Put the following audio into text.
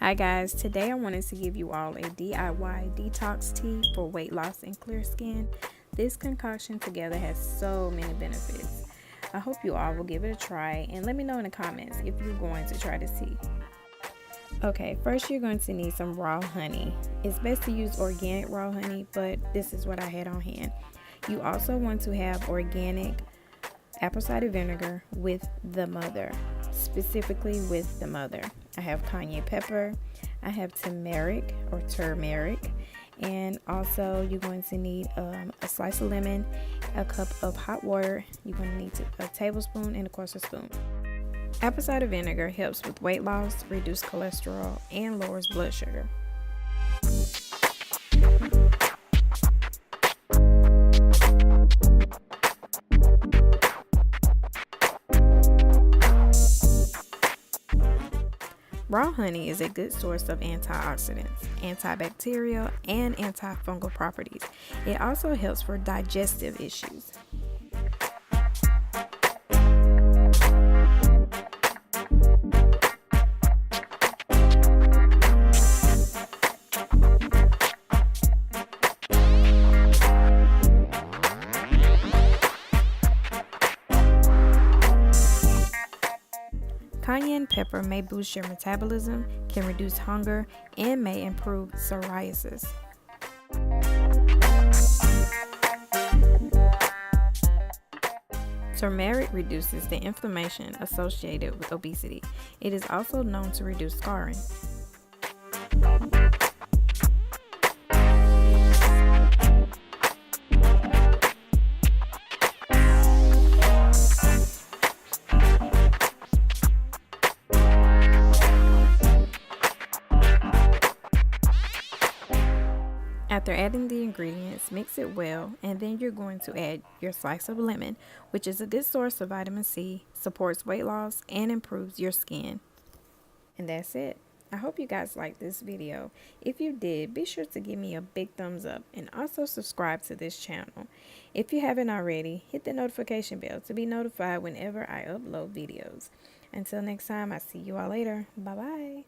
Hi guys, today I wanted to give you all a DIY detox tea for weight loss and clear skin. This concoction together has so many benefits. I hope you all will give it a try and let me know in the comments if you're going to try this tea. Okay, first you're going to need some raw honey. It's best to use organic raw honey, but this is what I had on hand. You also want to have organic apple cider vinegar with the mother, specifically with the mother. I have cayenne pepper, I have turmeric, and also you're going to need a slice of lemon, a cup of hot water. You're going to need a tablespoon and of course a spoon. Apple cider vinegar helps with weight loss, reduce cholesterol, and lowers blood sugar. Raw honey is a good source of antioxidants, antibacterial, and antifungal properties. It also helps for digestive issues. Cayenne pepper may boost your metabolism, can reduce hunger, and may improve psoriasis. Turmeric reduces the inflammation associated with obesity. It is also known to reduce scarring. After adding the ingredients, mix it well, and then you're going to add your slice of lemon, which is a good source of vitamin C, supports weight loss, and improves your skin. And that's it. I hope you guys liked this video. If you did, be sure to give me a big thumbs up and also subscribe to this channel. If you haven't already, hit the notification bell to be notified whenever I upload videos. Until next time, I see you all later. Bye-bye.